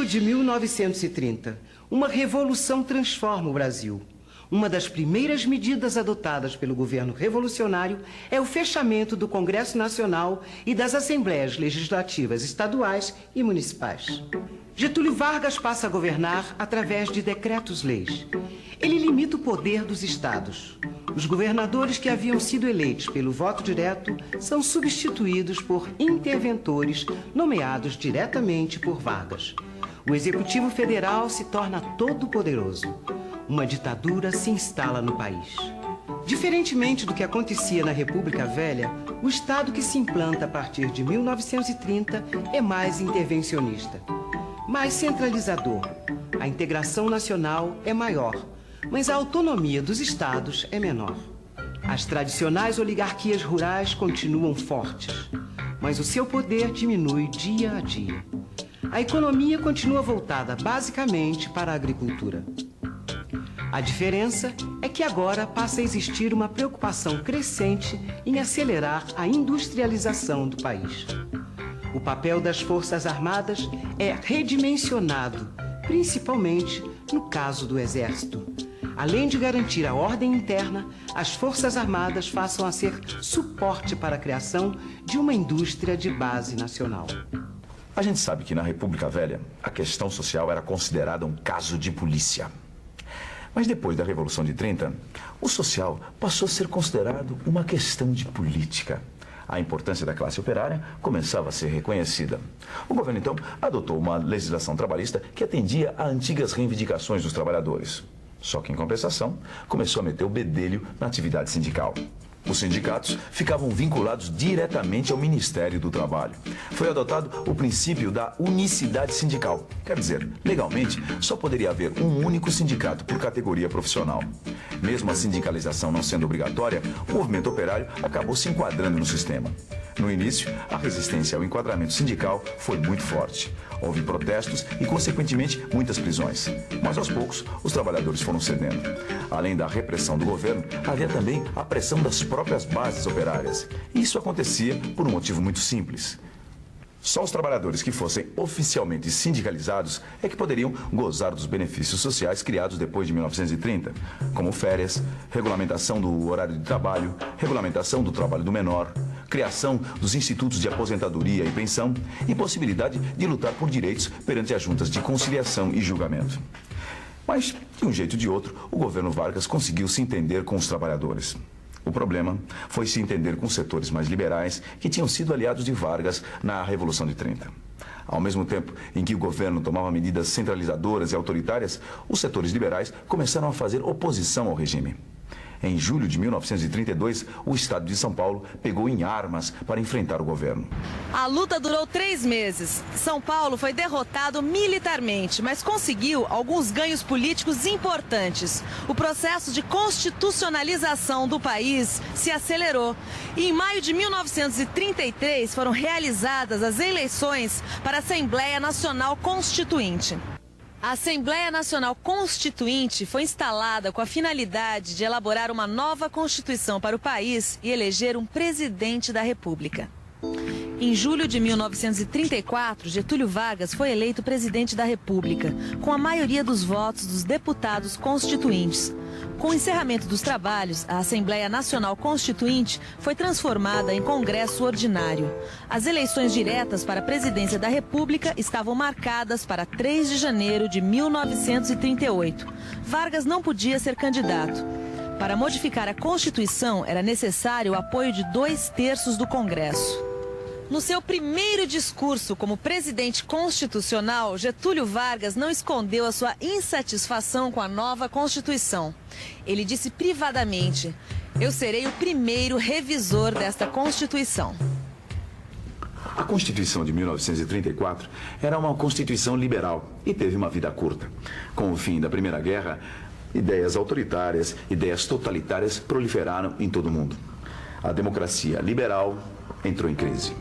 de 1930, uma revolução transforma o Brasil. Uma das primeiras medidas adotadas pelo governo revolucionário é o fechamento do Congresso Nacional e das Assembleias Legislativas estaduais e municipais. Getúlio Vargas passa a governar através de decretos-leis. Ele limita o poder dos estados. Os governadores que haviam sido eleitos pelo voto direto são substituídos por interventores nomeados diretamente por Vargas. O Executivo Federal se torna todo-poderoso. Uma ditadura se instala no país. Diferentemente do que acontecia na República Velha, o Estado que se implanta a partir de 1930 é mais intervencionista, mais centralizador. A integração nacional é maior, mas a autonomia dos estados é menor. As tradicionais oligarquias rurais continuam fortes, mas o seu poder diminui dia a dia. A economia continua voltada basicamente para a agricultura. A diferença é que agora passa a existir uma preocupação crescente em acelerar a industrialização do país. O papel das Forças Armadas é redimensionado, principalmente no caso do Exército. Além de garantir a ordem interna, as Forças Armadas passam a ser suporte para a criação de uma indústria de base nacional. A gente sabe que na República Velha, a questão social era considerada um caso de polícia. Mas depois da Revolução de 30, o social passou a ser considerado uma questão de política. A importância da classe operária começava a ser reconhecida. O governo, então, adotou uma legislação trabalhista que atendia a antigas reivindicações dos trabalhadores. Só que, em compensação, começou a meter o bedelho na atividade sindical. Os sindicatos ficavam vinculados diretamente ao Ministério do Trabalho. Foi adotado o princípio da unicidade sindical. Quer dizer, legalmente, só poderia haver um único sindicato por categoria profissional. Mesmo a sindicalização não sendo obrigatória, o movimento operário acabou se enquadrando no sistema. No início, a resistência ao enquadramento sindical foi muito forte. Houve protestos e, consequentemente, muitas prisões. Mas, aos poucos, os trabalhadores foram cedendo. Além da repressão do governo, havia também a pressão das próprias bases operárias. E isso acontecia por um motivo muito simples. Só os trabalhadores que fossem oficialmente sindicalizados é que poderiam gozar dos benefícios sociais criados depois de 1930, como férias, regulamentação do horário de trabalho, regulamentação do trabalho do menor, criação dos institutos de aposentadoria e pensão e possibilidade de lutar por direitos perante as juntas de conciliação e julgamento. Mas, de um jeito ou de outro, o governo Vargas conseguiu se entender com os trabalhadores. O problema foi se entender com setores mais liberais que tinham sido aliados de Vargas na Revolução de 30. Ao mesmo tempo em que o governo tomava medidas centralizadoras e autoritárias, os setores liberais começaram a fazer oposição ao regime. Em julho de 1932, o estado de São Paulo pegou em armas para enfrentar o governo. A luta durou 3 meses. São Paulo foi derrotado militarmente, mas conseguiu alguns ganhos políticos importantes. O processo de constitucionalização do país se acelerou. E em maio de 1933 foram realizadas as eleições para a Assembleia Nacional Constituinte. A Assembleia Nacional Constituinte foi instalada com a finalidade de elaborar uma nova Constituição para o país e eleger um presidente da República. Em julho de 1934, Getúlio Vargas foi eleito presidente da República, com a maioria dos votos dos deputados constituintes. Com o encerramento dos trabalhos, a Assembleia Nacional Constituinte foi transformada em Congresso Ordinário. As eleições diretas para a presidência da República estavam marcadas para 3 de janeiro de 1938. Vargas não podia ser candidato. Para modificar a Constituição, era necessário o apoio de 2/3 do Congresso. No seu primeiro discurso como presidente constitucional, Getúlio Vargas não escondeu a sua insatisfação com a nova Constituição. Ele disse privadamente: "Eu serei o primeiro revisor desta Constituição." A Constituição de 1934 era uma Constituição liberal e teve uma vida curta. Com o fim da Primeira Guerra, ideias autoritárias, ideias totalitárias proliferaram em todo o mundo. A democracia liberal entrou em crise.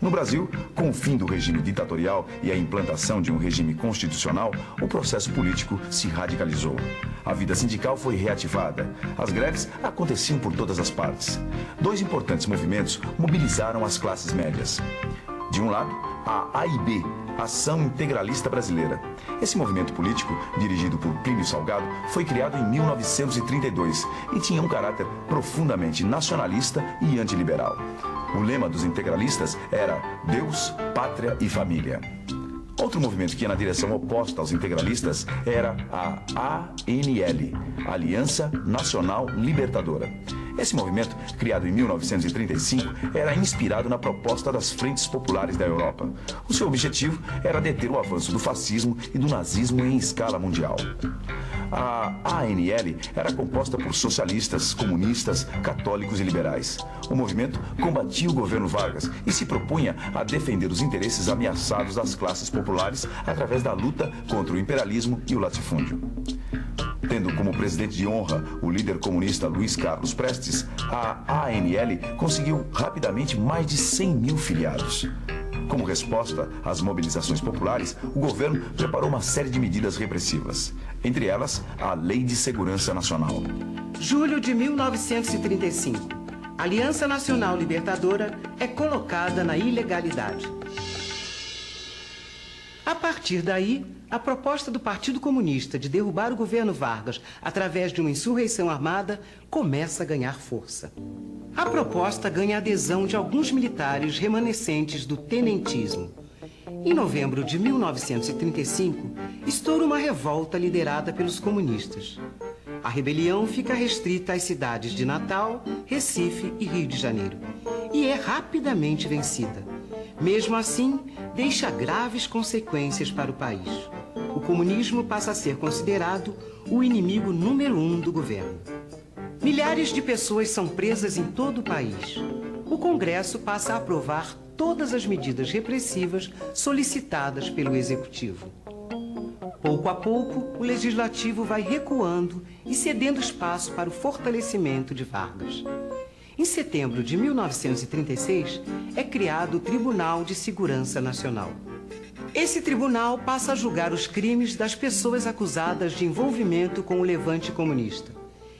No Brasil, com o fim do regime ditatorial e a implantação de um regime constitucional, o processo político se radicalizou. A vida sindical foi reativada. As greves aconteciam por todas as partes. 2 importantes movimentos mobilizaram as classes médias. De um lado, a AIB, Ação Integralista Brasileira. Esse movimento político, dirigido por Plínio Salgado, foi criado em 1932 e tinha um caráter profundamente nacionalista e antiliberal. O lema dos integralistas era Deus, Pátria e Família. Outro movimento que ia na direção oposta aos integralistas era a ANL, Aliança Nacional Libertadora. Esse movimento, criado em 1935, era inspirado na proposta das Frentes Populares da Europa. O seu objetivo era deter o avanço do fascismo e do nazismo em escala mundial. A ANL era composta por socialistas, comunistas, católicos e liberais. O movimento combatia o governo Vargas e se propunha a defender os interesses ameaçados das classes populares através da luta contra o imperialismo e o latifúndio. Tendo como presidente de honra o líder comunista Luiz Carlos Prestes, a ANL conseguiu rapidamente mais de 100 mil filiados. Como resposta às mobilizações populares, o governo preparou uma série de medidas repressivas. Entre elas, a Lei de Segurança Nacional. Julho de 1935. A Aliança Nacional Libertadora é colocada na ilegalidade. A partir daí, a proposta do Partido Comunista de derrubar o governo Vargas através de uma insurreição armada começa a ganhar força. A proposta ganha a adesão de alguns militares remanescentes do tenentismo. Em novembro de 1935, estoura uma revolta liderada pelos comunistas. A rebelião fica restrita às cidades de Natal, Recife e Rio de Janeiro, e é rapidamente vencida. Mesmo assim, deixa graves consequências para o país. O comunismo passa a ser considerado o inimigo número 1 do governo. Milhares de pessoas são presas em todo o país. O Congresso passa a aprovar todas as medidas repressivas solicitadas pelo Executivo. Pouco a pouco, o Legislativo vai recuando e cedendo espaço para o fortalecimento de Vargas. Em setembro de 1936, é criado o Tribunal de Segurança Nacional. Esse tribunal passa a julgar os crimes das pessoas acusadas de envolvimento com o levante comunista.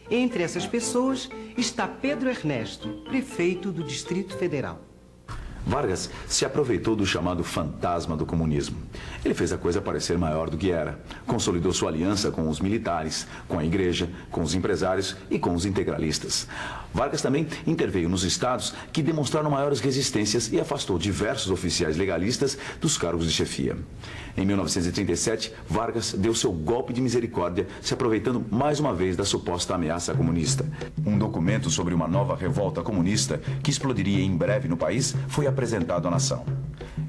Entre essas pessoas está Pedro Ernesto, prefeito do Distrito Federal. Vargas se aproveitou do chamado fantasma do comunismo. Ele fez a coisa parecer maior do que era. Consolidou sua aliança com os militares, com a igreja, com os empresários e com os integralistas. Vargas também interveio nos estados que demonstraram maiores resistências e afastou diversos oficiais legalistas dos cargos de chefia. Em 1937, Vargas deu seu golpe de misericórdia, se aproveitando mais uma vez da suposta ameaça comunista. Um documento sobre uma nova revolta comunista que explodiria em breve no país foi apresentado à nação.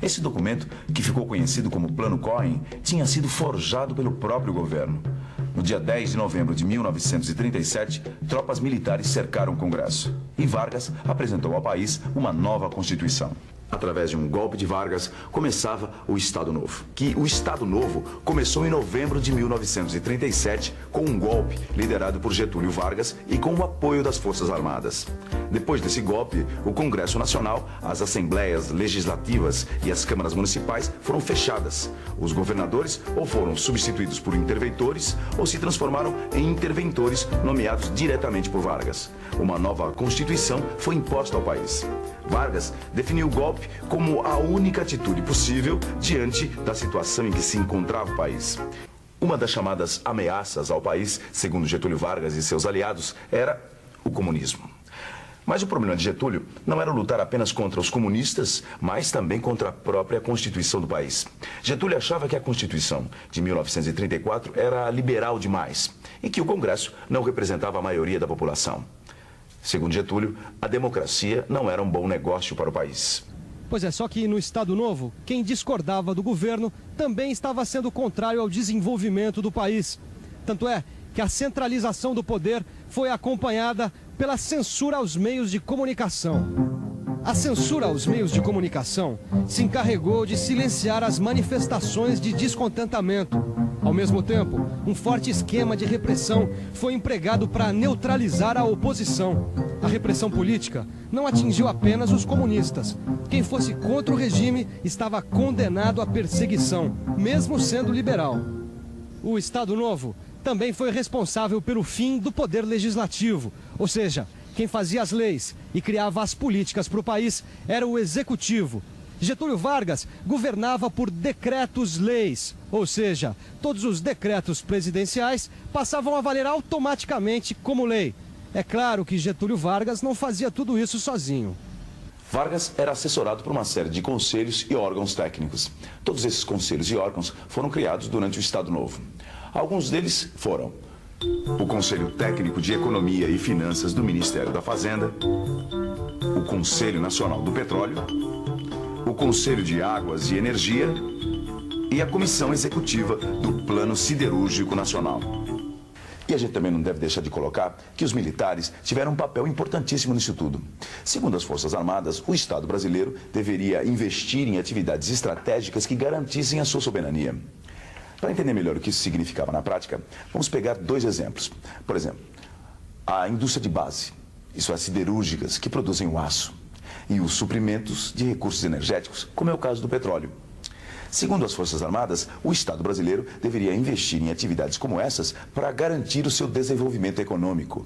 Esse documento, que ficou conhecido como Plano Cohen, tinha sido forjado pelo próprio governo. No dia 10 de novembro de 1937, tropas militares cercaram o Congresso e Vargas apresentou ao país uma nova Constituição. Através de um golpe de Vargas, começava o Estado Novo. O Estado Novo começou em novembro de 1937 com um golpe liderado por Getúlio Vargas e com o apoio das Forças Armadas. Depois desse golpe, o Congresso Nacional, as Assembleias Legislativas e as câmaras municipais foram fechadas. Os governadores ou foram substituídos por interventores ou se transformaram em interventores nomeados diretamente por Vargas. Uma nova Constituição foi imposta ao país. Vargas definiu o golpe como a única atitude possível diante da situação em que se encontrava o país. Uma das chamadas ameaças ao país, segundo Getúlio Vargas e seus aliados, era o comunismo. Mas o problema de Getúlio não era lutar apenas contra os comunistas, mas também contra a própria Constituição do país. Getúlio achava que a Constituição de 1934 era liberal demais e que o Congresso não representava a maioria da população. Segundo Getúlio, a democracia não era um bom negócio para o país. Pois é, só que no Estado Novo, quem discordava do governo também estava sendo contrário ao desenvolvimento do país. Tanto é que a centralização do poder foi acompanhada pela censura aos meios de comunicação. A censura aos meios de comunicação se encarregou de silenciar as manifestações de descontentamento. Ao mesmo tempo, um forte esquema de repressão foi empregado para neutralizar a oposição. A repressão política não atingiu apenas os comunistas. Quem fosse contra o regime estava condenado à perseguição, mesmo sendo liberal. O Estado Novo também foi responsável pelo fim do poder legislativo, ou seja, quem fazia as leis e criava as políticas para o país era o executivo. Getúlio Vargas governava por decretos-leis, ou seja, todos os decretos presidenciais passavam a valer automaticamente como lei. É claro que Getúlio Vargas não fazia tudo isso sozinho. Vargas era assessorado por uma série de conselhos e órgãos técnicos. Todos esses conselhos e órgãos foram criados durante o Estado Novo. Alguns deles foram o Conselho Técnico de Economia e Finanças do Ministério da Fazenda, o Conselho Nacional do Petróleo, o Conselho de Águas e Energia e a Comissão Executiva do Plano Siderúrgico Nacional. E a gente também não deve deixar de colocar que os militares tiveram um papel importantíssimo nisso tudo. Segundo as Forças Armadas, o Estado brasileiro deveria investir em atividades estratégicas que garantissem a sua soberania. Para entender melhor o que isso significava na prática, vamos pegar 2 exemplos. Por exemplo, a indústria de base, isso é, siderúrgicas, que produzem o aço, e os suprimentos de recursos energéticos, como é o caso do petróleo. Segundo as Forças Armadas, o Estado brasileiro deveria investir em atividades como essas para garantir o seu desenvolvimento econômico.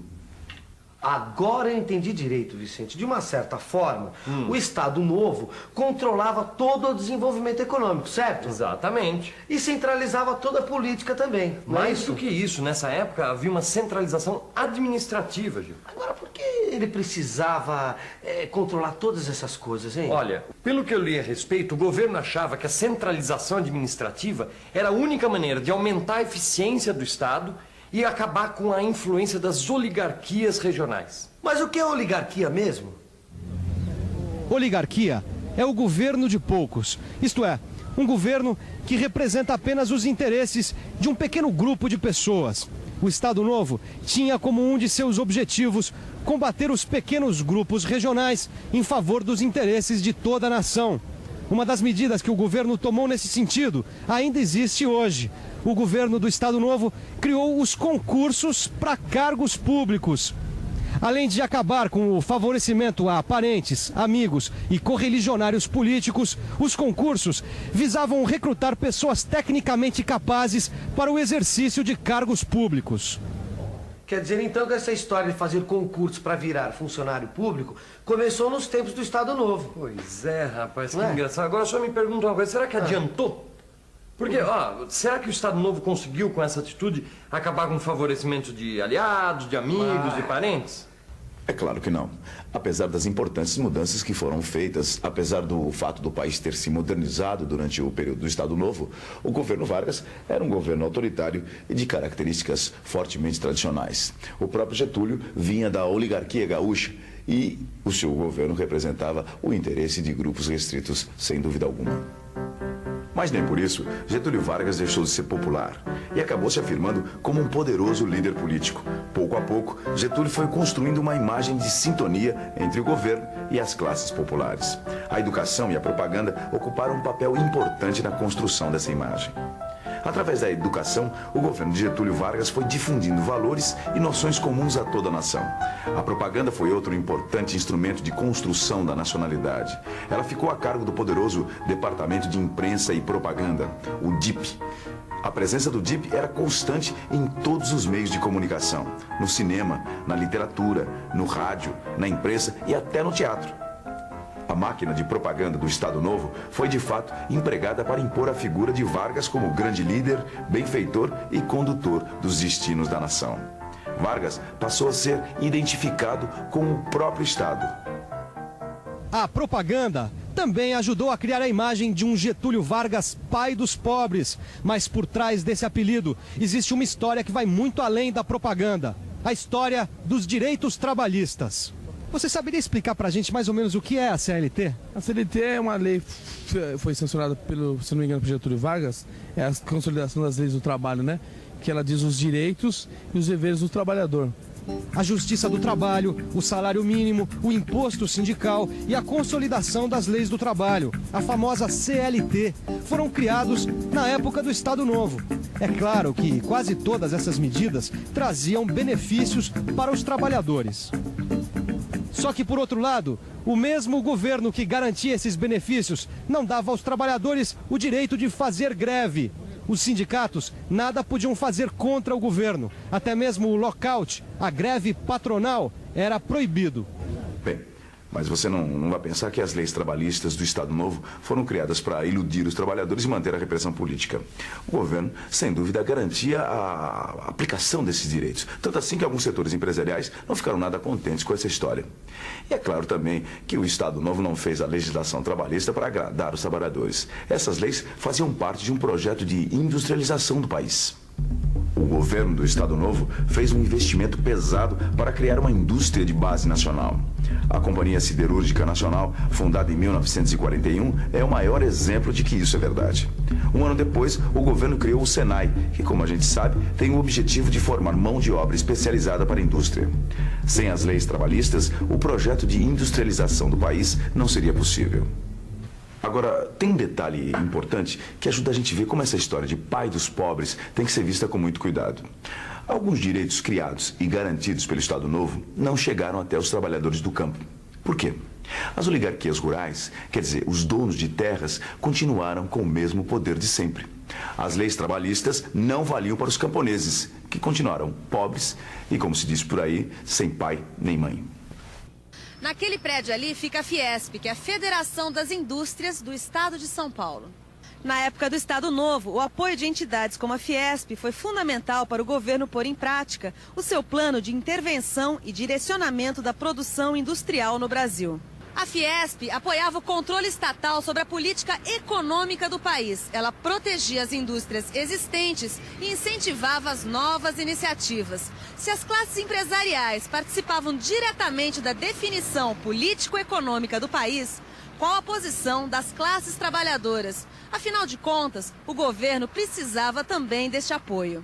Agora eu entendi direito, Vicente. De uma certa forma, o Estado Novo controlava todo o desenvolvimento econômico, certo? Exatamente. E centralizava toda a política também, não é Mais isso? do que isso, nessa época havia uma centralização administrativa, Gil. Agora, por que ele precisava controlar todas essas coisas, hein? Olha, pelo que eu li a respeito, o governo achava que a centralização administrativa era a única maneira de aumentar a eficiência do Estado e acabar com a influência das oligarquias regionais. Mas o que é oligarquia mesmo? Oligarquia é o governo de poucos, isto é, um governo que representa apenas os interesses de um pequeno grupo de pessoas. O Estado Novo tinha como um de seus objetivos combater os pequenos grupos regionais em favor dos interesses de toda a nação. Uma das medidas que o governo tomou nesse sentido ainda existe hoje. O governo do Estado Novo criou os concursos para cargos públicos. Além de acabar com o favorecimento a parentes, amigos e correligionários políticos, os concursos visavam recrutar pessoas tecnicamente capazes para o exercício de cargos públicos. Quer dizer, então, que essa história de fazer concursos para virar funcionário público começou nos tempos do Estado Novo. Pois é, rapaz, que Não é? engraçado. Agora só me pergunta uma coisa, será que adiantou? Porque, será que o Estado Novo conseguiu, com essa atitude, acabar com o favorecimento de aliados, de amigos, de parentes? É claro que não. Apesar das importantes mudanças que foram feitas, apesar do fato do país ter se modernizado durante o período do Estado Novo, o governo Vargas era um governo autoritário e de características fortemente tradicionais. O próprio Getúlio vinha da oligarquia gaúcha e o seu governo representava o interesse de grupos restritos, sem dúvida alguma. Mas nem por isso, Getúlio Vargas deixou de ser popular e acabou se afirmando como um poderoso líder político. Pouco a pouco, Getúlio foi construindo uma imagem de sintonia entre o governo e as classes populares. A educação e a propaganda ocuparam um papel importante na construção dessa imagem. Através da educação, o governo de Getúlio Vargas foi difundindo valores e noções comuns a toda a nação. A propaganda foi outro importante instrumento de construção da nacionalidade. Ela ficou a cargo do poderoso Departamento de Imprensa e Propaganda, o DIP. A presença do DIP era constante em todos os meios de comunicação, no cinema, na literatura, no rádio, na imprensa e até no teatro. A máquina de propaganda do Estado Novo foi, de fato, empregada para impor a figura de Vargas como grande líder, benfeitor e condutor dos destinos da nação. Vargas passou a ser identificado com o próprio Estado. A propaganda também ajudou a criar a imagem de um Getúlio Vargas, pai dos pobres. Mas por trás desse apelido existe uma história que vai muito além da propaganda. A história dos direitos trabalhistas. Você saberia explicar pra gente mais ou menos o que é a CLT? A CLT é uma lei que foi censurada pelo, se não me engano, por Getúlio Vargas, é a consolidação das leis do trabalho, né? Que ela diz os direitos e os deveres do trabalhador. A justiça do trabalho, o salário mínimo, o imposto sindical e a consolidação das leis do trabalho, a famosa CLT, foram criados na época do Estado Novo. É claro que quase todas essas medidas traziam benefícios para os trabalhadores. Só que, por outro lado, o mesmo governo que garantia esses benefícios não dava aos trabalhadores o direito de fazer greve. Os sindicatos nada podiam fazer contra o governo. Até mesmo o lockout, a greve patronal, era proibido. Bem, Mas você não vai pensar que as leis trabalhistas do Estado Novo foram criadas para iludir os trabalhadores e manter a repressão política. O governo, sem dúvida, garantia a aplicação desses direitos. Tanto assim que alguns setores empresariais não ficaram nada contentes com essa história. E é claro também que o Estado Novo não fez a legislação trabalhista para agradar os trabalhadores. Essas leis faziam parte de um projeto de industrialização do país. O governo do Estado Novo fez um investimento pesado para criar uma indústria de base nacional. A Companhia Siderúrgica Nacional, fundada em 1941, é o maior exemplo de que isso é verdade. Um ano depois, o governo criou o Senai, que, como a gente sabe, tem o objetivo de formar mão de obra especializada para a indústria. Sem as leis trabalhistas, o projeto de industrialização do país não seria possível. Agora, tem um detalhe importante que ajuda a gente a ver como essa história de pai dos pobres tem que ser vista com muito cuidado. Alguns direitos criados e garantidos pelo Estado Novo não chegaram até os trabalhadores do campo. Por quê? As oligarquias rurais, quer dizer, os donos de terras, continuaram com o mesmo poder de sempre. As leis trabalhistas não valiam para os camponeses, que continuaram pobres e, como se diz por aí, sem pai nem mãe. Naquele prédio ali fica a Fiesp, que é a Federação das Indústrias do Estado de São Paulo. Na época do Estado Novo, o apoio de entidades como a Fiesp foi fundamental para o governo pôr em prática o seu plano de intervenção e direcionamento da produção industrial no Brasil. A Fiesp apoiava o controle estatal sobre a política econômica do país. Ela protegia as indústrias existentes e incentivava as novas iniciativas. Se as classes empresariais participavam diretamente da definição político-econômica do país, qual a posição das classes trabalhadoras? Afinal de contas, o governo precisava também deste apoio.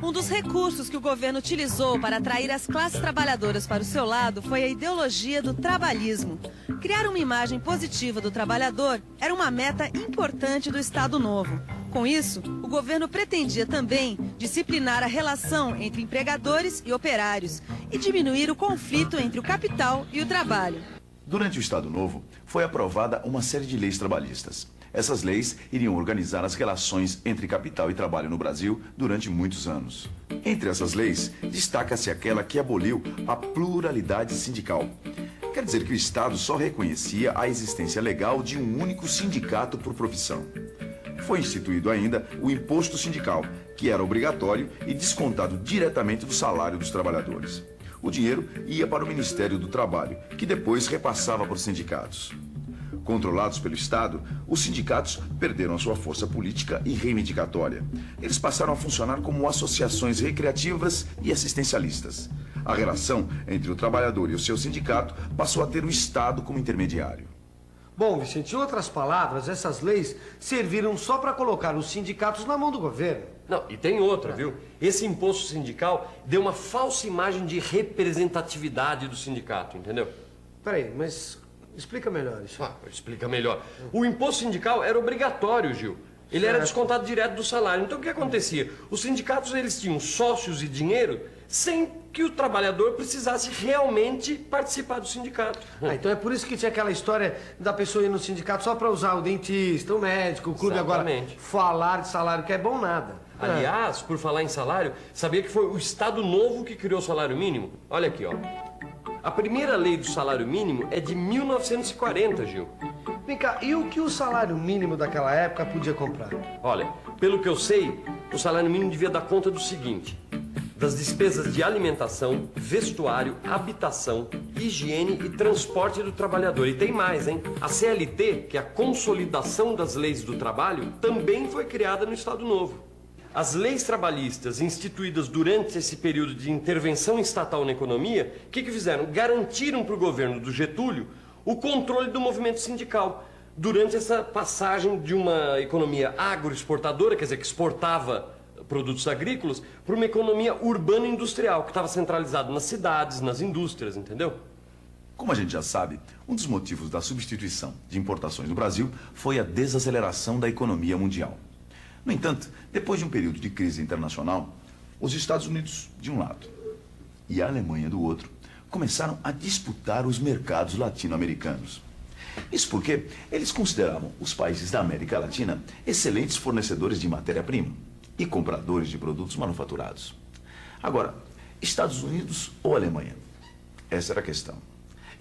Um dos recursos que o governo utilizou para atrair as classes trabalhadoras para o seu lado foi a ideologia do trabalhismo. Criar uma imagem positiva do trabalhador era uma meta importante do Estado Novo. Com isso, o governo pretendia também disciplinar a relação entre empregadores e operários e diminuir o conflito entre o capital e o trabalho. Durante o Estado Novo, foi aprovada uma série de leis trabalhistas. Essas leis iriam organizar as relações entre capital e trabalho no Brasil durante muitos anos. Entre essas leis, destaca-se aquela que aboliu a pluralidade sindical. Quer dizer que o Estado só reconhecia a existência legal de um único sindicato por profissão. Foi instituído ainda o imposto sindical, que era obrigatório e descontado diretamente do salário dos trabalhadores. O dinheiro ia para o Ministério do Trabalho, que depois repassava para os sindicatos. Controlados pelo Estado, os sindicatos perderam a sua força política e reivindicatória. Eles passaram a funcionar como associações recreativas e assistencialistas. A relação entre o trabalhador e o seu sindicato passou a ter o Estado como intermediário. Bom, Vicente, em outras palavras, essas leis serviram só para colocar os sindicatos na mão do governo. Não, e tem outra, viu? Esse imposto sindical deu uma falsa imagem de representatividade do sindicato, entendeu? Peraí, mas explica melhor isso. Explica melhor. O imposto sindical era obrigatório, Gil. Ele era descontado direto do salário. Então o que acontecia? Os sindicatos eles tinham sócios e dinheiro sem que o trabalhador precisasse realmente participar do sindicato. Então é por isso que tinha aquela história da pessoa ir no sindicato só para usar o dentista, o médico, o clube. Exatamente. Agora falar de salário que é bom nada. Aliás, por falar em salário, sabia que foi o Estado Novo que criou o salário mínimo? Olha aqui, ó. A primeira lei do salário mínimo é de 1940, Gil. Vem cá, e o que o salário mínimo daquela época podia comprar? Olha, pelo que eu sei, o salário mínimo devia dar conta do seguinte: das despesas de alimentação, vestuário, habitação, higiene e transporte do trabalhador. E tem mais, hein? A CLT, que é a Consolidação das Leis do Trabalho, também foi criada no Estado Novo. As leis trabalhistas instituídas durante esse período de intervenção estatal na economia, o que fizeram? Garantiram para o governo do Getúlio o controle do movimento sindical durante essa passagem de uma economia agroexportadora, quer dizer, que exportava produtos agrícolas, para uma economia urbana-industrial, que estava centralizada nas cidades, nas indústrias, entendeu? Como a gente já sabe, um dos motivos da substituição de importações no Brasil foi a desaceleração da economia mundial. No entanto, depois de um período de crise internacional, os Estados Unidos, de um lado, e a Alemanha, do outro, começaram a disputar os mercados latino-americanos. Isso porque eles consideravam os países da América Latina excelentes fornecedores de matéria-prima e compradores de produtos manufaturados. Agora, Estados Unidos ou Alemanha? Essa era a questão.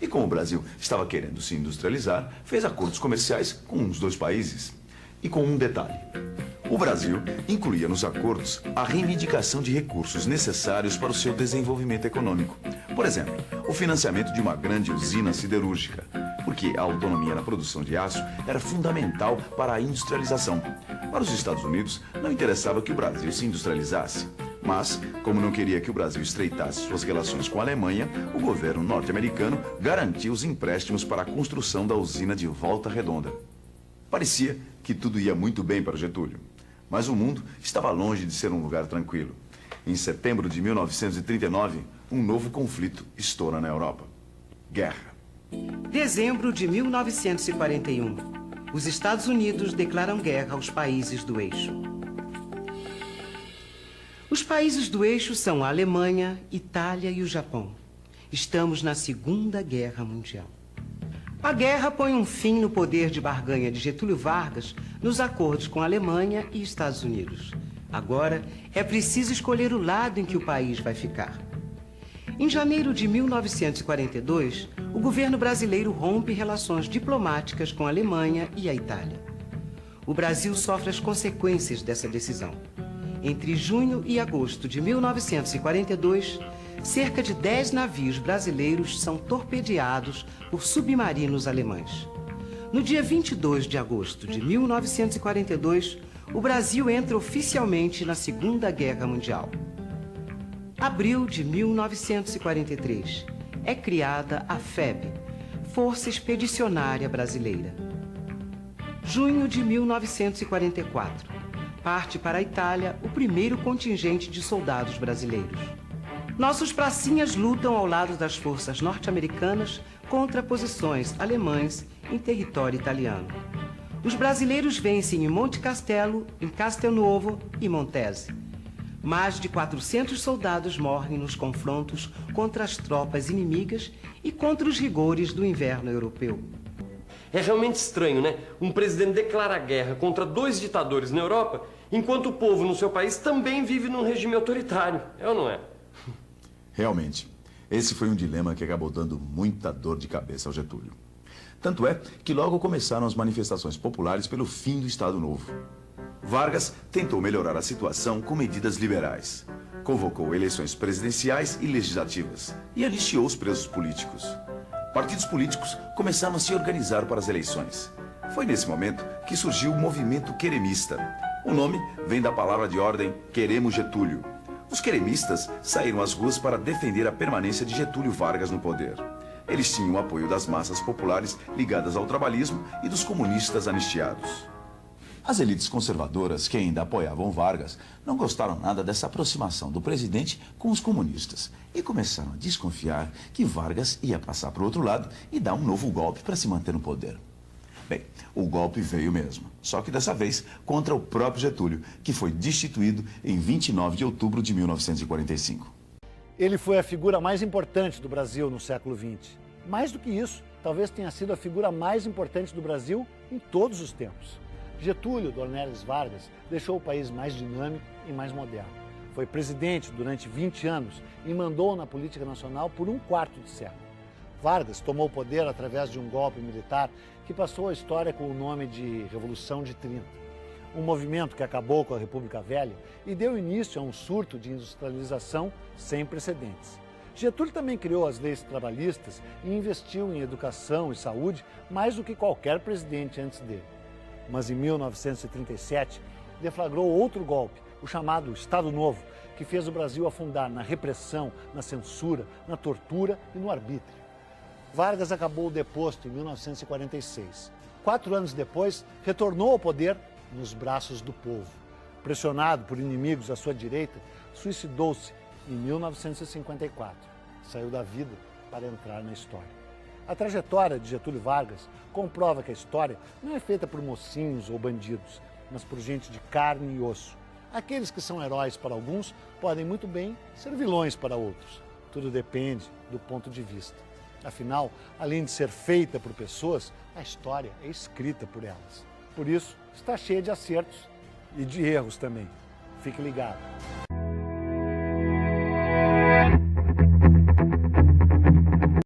E como o Brasil estava querendo se industrializar, fez acordos comerciais com os dois países. E com um detalhe: o Brasil incluía nos acordos a reivindicação de recursos necessários para o seu desenvolvimento econômico. Por exemplo, o financiamento de uma grande usina siderúrgica, porque a autonomia na produção de aço era fundamental para a industrialização. Para os Estados Unidos, não interessava que o Brasil se industrializasse. Mas, como não queria que o Brasil estreitasse suas relações com a Alemanha, o governo norte-americano garantiu os empréstimos para a construção da usina de Volta Redonda. Parecia que tudo ia muito bem para Getúlio, mas o mundo estava longe de ser um lugar tranquilo. Em setembro de 1939, um novo conflito estoura na Europa. Guerra. Dezembro de 1941. Os Estados Unidos declaram guerra aos países do eixo. Os países do eixo são a Alemanha, Itália e o Japão. Estamos na Segunda Guerra Mundial. A guerra põe um fim no poder de barganha de Getúlio Vargas nos acordos com a Alemanha e Estados Unidos. Agora é preciso escolher o lado em que o país vai ficar. Em janeiro de 1942, o governo brasileiro rompe relações diplomáticas com a Alemanha e a Itália. O Brasil sofre as consequências dessa decisão. Entre junho e agosto de 1942, cerca de 10 navios brasileiros são torpedeados por submarinos alemães. No dia 22 de agosto de 1942, o Brasil entra oficialmente na Segunda Guerra Mundial. Abril de 1943, é criada a FEB, Força Expedicionária Brasileira. Junho de 1944, parte para a Itália o primeiro contingente de soldados brasileiros. Nossos pracinhas lutam ao lado das forças norte-americanas contra posições alemãs em território italiano. Os brasileiros vencem em Monte Castelo, em Castelnuovo e Montese. Mais de 400 soldados morrem nos confrontos contra as tropas inimigas e contra os rigores do inverno europeu. É realmente estranho, né? Um presidente declara guerra contra dois ditadores na Europa, enquanto o povo no seu país também vive num regime autoritário. É ou não é? Realmente, esse foi um dilema que acabou dando muita dor de cabeça ao Getúlio. Tanto é que logo começaram as manifestações populares pelo fim do Estado Novo. Vargas tentou melhorar a situação com medidas liberais. Convocou eleições presidenciais e legislativas e anistiou os presos políticos. Partidos políticos começaram a se organizar para as eleições. Foi nesse momento que surgiu o movimento queremista. O nome vem da palavra de ordem Queremos Getúlio. Os queremistas saíram às ruas para defender a permanência de Getúlio Vargas no poder. Eles tinham o apoio das massas populares ligadas ao trabalhismo e dos comunistas anistiados. As elites conservadoras que ainda apoiavam Vargas não gostaram nada dessa aproximação do presidente com os comunistas e começaram a desconfiar que Vargas ia passar para o outro lado e dar um novo golpe para se manter no poder. Bem, o golpe veio mesmo, só que dessa vez contra o próprio Getúlio, que foi destituído em 29 de outubro de 1945. Ele foi a figura mais importante do Brasil no século XX. Mais do que isso, talvez tenha sido a figura mais importante do Brasil em todos os tempos. Getúlio Dornelles Vargas deixou o país mais dinâmico e mais moderno. Foi presidente durante 20 anos e mandou na política nacional por um quarto de século. Vargas tomou o poder através de um golpe militar que passou a história com o nome de Revolução de 30. Um movimento que acabou com a República Velha e deu início a um surto de industrialização sem precedentes. Getúlio também criou as leis trabalhistas e investiu em educação e saúde mais do que qualquer presidente antes dele. Mas em 1937, deflagrou outro golpe, o chamado Estado Novo, que fez o Brasil afundar na repressão, na censura, na tortura e no arbítrio. Vargas acabou deposto em 1946. 4 anos depois, retornou ao poder nos braços do povo. Pressionado por inimigos à sua direita, suicidou-se em 1954. Saiu da vida para entrar na história. A trajetória de Getúlio Vargas comprova que a história não é feita por mocinhos ou bandidos, mas por gente de carne e osso. Aqueles que são heróis para alguns podem muito bem ser vilões para outros. Tudo depende do ponto de vista. Afinal, além de ser feita por pessoas, a história é escrita por elas. Por isso, está cheia de acertos e de erros também. Fique ligado.